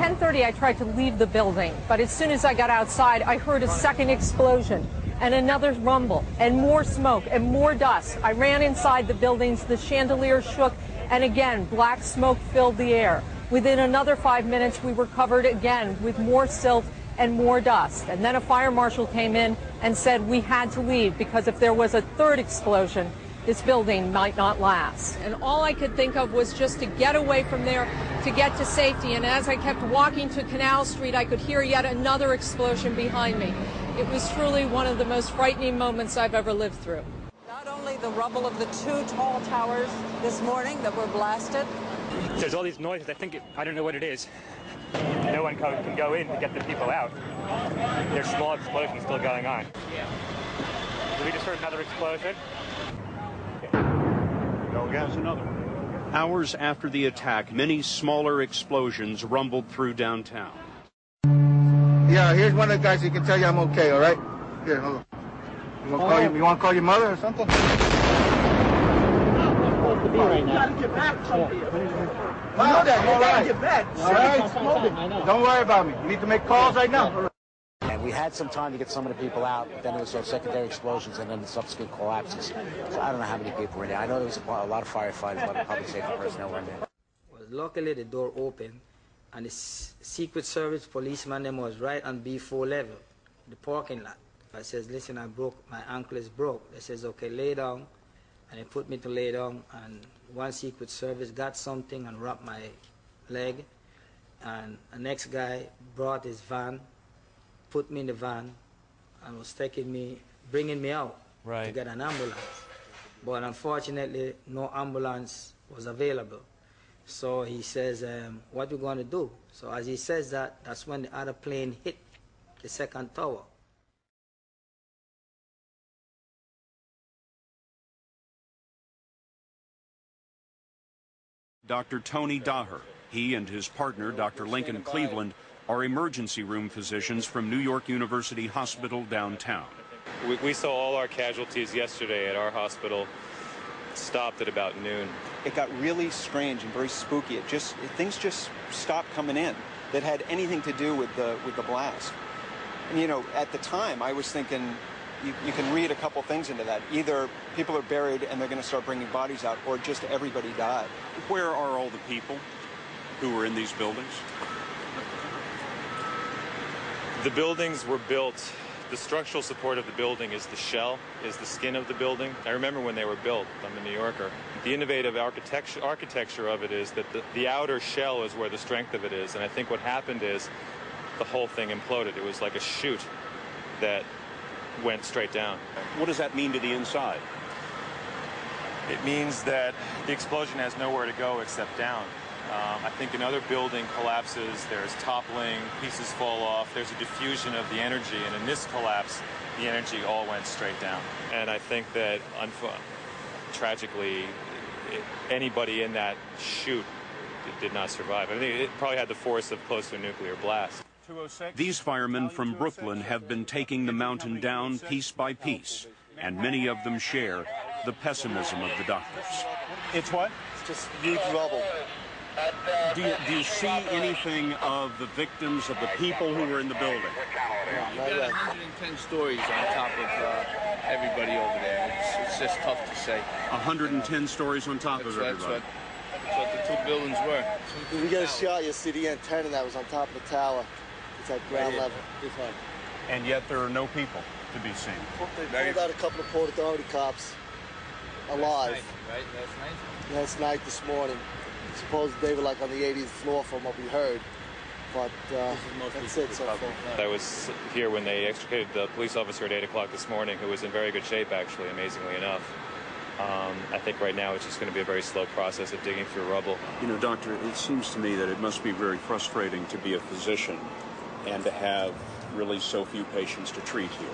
10:30, I tried to leave the building, but as soon as I got outside, I heard a second explosion and another rumble and more smoke and more dust. I ran inside the buildings, the chandelier shook, and again, black smoke filled the air. Within another 5 minutes, we were covered again with more silt and more dust. And then a fire marshal came in and said we had to leave because if there was a third explosion, this building might not last. And all I could think of was just to get away from there, to get to safety. And as I kept walking to Canal Street, I could hear yet another explosion behind me. It was truly one of the most frightening moments I've ever lived through. Not only the rubble of the two tall towers this morning that were blasted. There's all these noises. I don't know what it is. No one can go in to get the people out. There's small explosions still going on. We just heard another explosion. Go again. Another. Hours after the attack, many smaller explosions rumbled through downtown. Yeah, here's one of the guys who can tell you I'm okay, all right? Here, hold on. You want to call your mother or something? To be right now. You gotta get back from here. I know that. You gotta get back. All right? Don't worry about me. You need to make calls right now. And we had some time to get some of the people out, but then there was those secondary explosions and then the subsequent collapses. So I don't know how many people were in there. I know there was a lot of firefighters, a lot of public safety personnel were in there. Well, luckily the door opened, and the Secret Service policeman them was right on B4 level, the parking lot. I says, listen, my ankle is broke. They says, okay, lay down. And they put me to lay down, and one Secret Service got something and wrapped my leg. And the next guy brought his van, put me in the van, and was bringing me out to get an ambulance. But unfortunately, no ambulance was available. So he says, what are we going to do? So as he says that, that's when the other plane hit the second tower. Dr. Tony Daher, he and his partner, Dr. Lincoln Cleveland, are emergency room physicians from New York University Hospital downtown. We saw all our casualties yesterday at our hospital stopped at about noon. It got really strange and very spooky. Things just stopped coming in that had anything to do with the blast. And you know, at the time, I was thinking, you can read a couple things into that. Either people are buried and they're going to start bringing bodies out, or just everybody died. Where are all the people who were in these buildings? The buildings were built, the structural support of the building is the shell, is the skin of the building. I remember when they were built. I'm a New Yorker. The innovative architecture of it is that the outer shell is where the strength of it is. And I think what happened is the whole thing imploded. It was like a chute that went straight down. What does that mean to the inside? It means that the explosion has nowhere to go except down. I think another building collapses, there's toppling, pieces fall off, there's a diffusion of the energy, and in this collapse, the energy all went straight down. And I think that, tragically, anybody in that chute did not survive. I think it probably had the force of close to a nuclear blast. These firemen from Brooklyn have been taking the mountain down piece by piece, and many of them share the pessimism of the doctors. It's what? It's just huge rubble. Do you see anything of the victims, of the people who were in the building? Yeah, you've got 110 stories on top of everybody over there. It's just tough to say. 110 stories on top of everybody. That's what the two buildings were. We got a shot, you see the antenna that was on top of the tower. It's at ground level. And yet there are no people to be seen. They pulled out a couple of Port Authority cops alive. Last night, right? Last night? Last night, this morning. Suppose they were like on the 80th floor from what we heard. But that's it so far. I was here when they extricated the police officer at 8 o'clock this morning, who was in very good shape, actually, amazingly enough. I think right now it's just going to be a very slow process of digging through rubble. You know, doctor, it seems to me that it must be very frustrating to be a physician and to have really so few patients to treat here.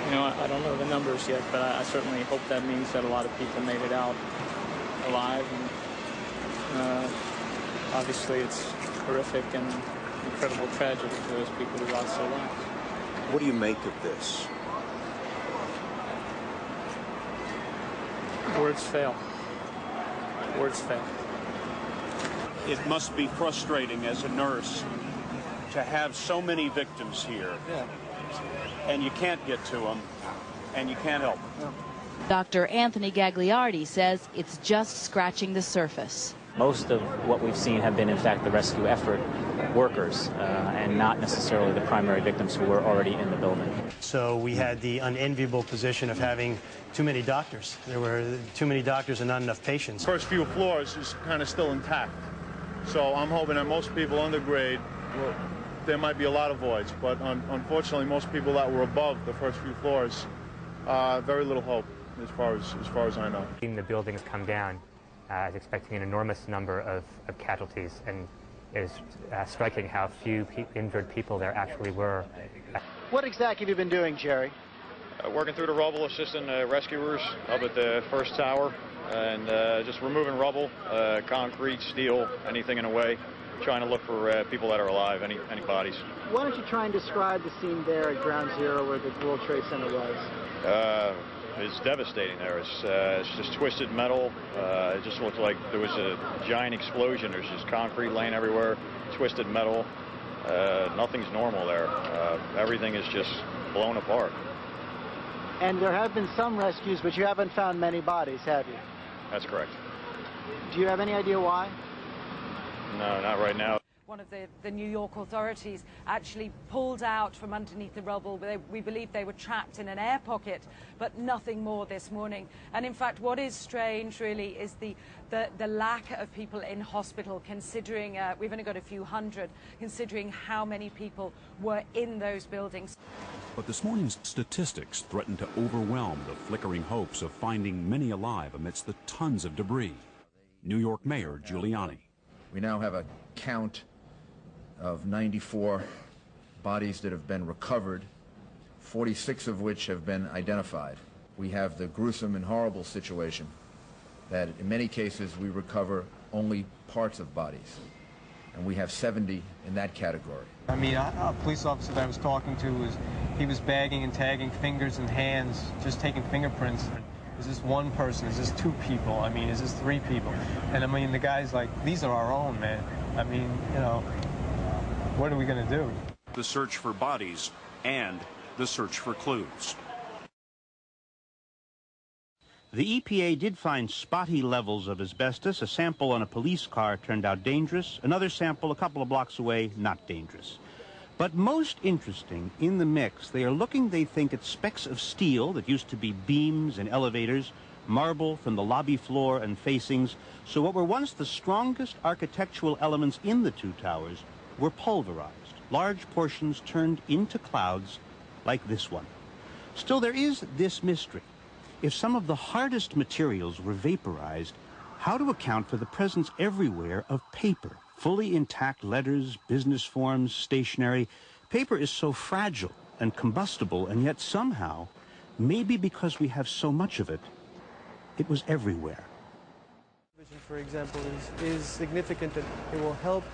You know, I don't know the numbers yet, but I certainly hope that means that a lot of people made it out alive. And obviously it's horrific and incredible tragedy for those people who lost their lives. What do you make of this? Words fail. words fail. It must be frustrating as a nurse to have so many victims here, and you can't get to them, and you can't help them. Dr. Anthony Gagliardi says it's just scratching the surface. Most of what we've seen have been, in fact, the rescue effort workers and not necessarily the primary victims who were already in the building. So we had the unenviable position of having too many doctors. There were too many doctors and not enough patients. First few floors is kind of still intact. So I'm hoping that most people undergrade, well, there might be a lot of voids, but unfortunately most people that were above the first few floors, very little hope as far as I know. Seeing the buildings come down, I was expecting an enormous number of casualties, and it is striking how few injured people there actually were. What exactly have you been doing, Jerry? Working through the rubble, assisting rescuers up at the first tower, and just removing rubble, concrete, steel, anything in the way, trying to look for people that are alive, any bodies. Why don't you try and describe the scene there at Ground Zero where the World Trade Center was? It's devastating there. It's just twisted metal. It just looked like there was a giant explosion. There's just concrete laying everywhere, twisted metal. Nothing's normal there. Everything is just blown apart. And there have been some rescues, but you haven't found many bodies, have you? That's correct. Do you have any idea why? No, not right now. One of the New York authorities actually pulled out from underneath the rubble. We believe they were trapped in an air pocket, but nothing more this morning. And in fact, what is strange really is the lack of people in hospital, considering we've only got a few hundred, considering how many people were in those buildings. But this morning's statistics threaten to overwhelm the flickering hopes of finding many alive amidst the tons of debris. New York Mayor Giuliani. We now have a count of 94 bodies that have been recovered, 46 of which have been identified. We have the gruesome and horrible situation that in many cases we recover only parts of bodies, and we have 70 in that category. I mean, a police officer that I was talking to, he was bagging and tagging fingers and hands, just taking fingerprints. Is this one person? Is this two people? I mean, is this three people? And I mean, the guy's like, these are our own, man. I mean, you know, what are we going to do? The search for bodies and the search for clues. The EPA did find spotty levels of asbestos. A sample on a police car turned out dangerous. Another sample a couple of blocks away, not dangerous. But most interesting, in the mix, they are looking, they think, at specks of steel that used to be beams and elevators, marble from the lobby floor and facings. So what were once the strongest architectural elements in the two towers were pulverized, large portions turned into clouds like this one. Still, there is this mystery. If some of the hardest materials were vaporized, how to account for the presence everywhere of paper? Fully intact letters, business forms, stationery. Paper is so fragile and combustible, and yet somehow, maybe because we have so much of it, it was everywhere. For example, is significant that it will help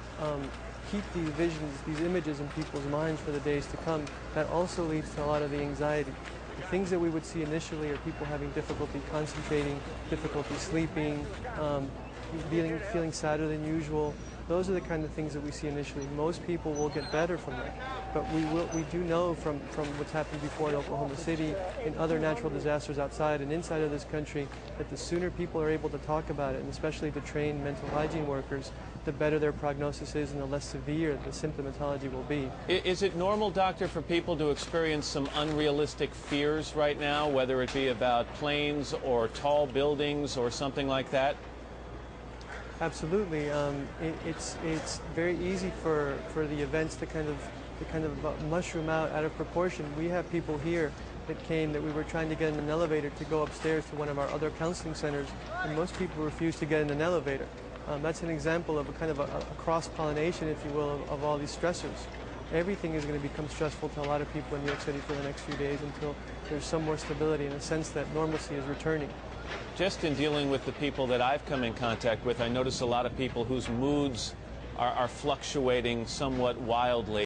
keep these visions, these images in people's minds for the days to come. That also leads to a lot of the anxiety. The things that we would see initially are people having difficulty concentrating, difficulty sleeping, feeling sadder than usual. Those are the kind of things that we see initially. Most people will get better from that. But we do know from what's happened before in Oklahoma City, in other natural disasters outside and inside of this country, that the sooner people are able to talk about it, and especially the trained mental hygiene workers, the better their prognosis is and the less severe the symptomatology will be. Is it normal, doctor, for people to experience some unrealistic fears right now, whether it be about planes or tall buildings or something like that? Absolutely. It's very easy for the events to kind of mushroom out of proportion. We have people here that came that we were trying to get in an elevator to go upstairs to one of our other counseling centers, and most people refuse to get in an elevator. That's an example of a kind of a cross-pollination, if you will, of all these stressors. Everything is going to become stressful to a lot of people in New York City for the next few days until there's some more stability and a sense that normalcy is returning. Just in dealing with the people that I've come in contact with, I notice a lot of people whose moods are fluctuating somewhat wildly.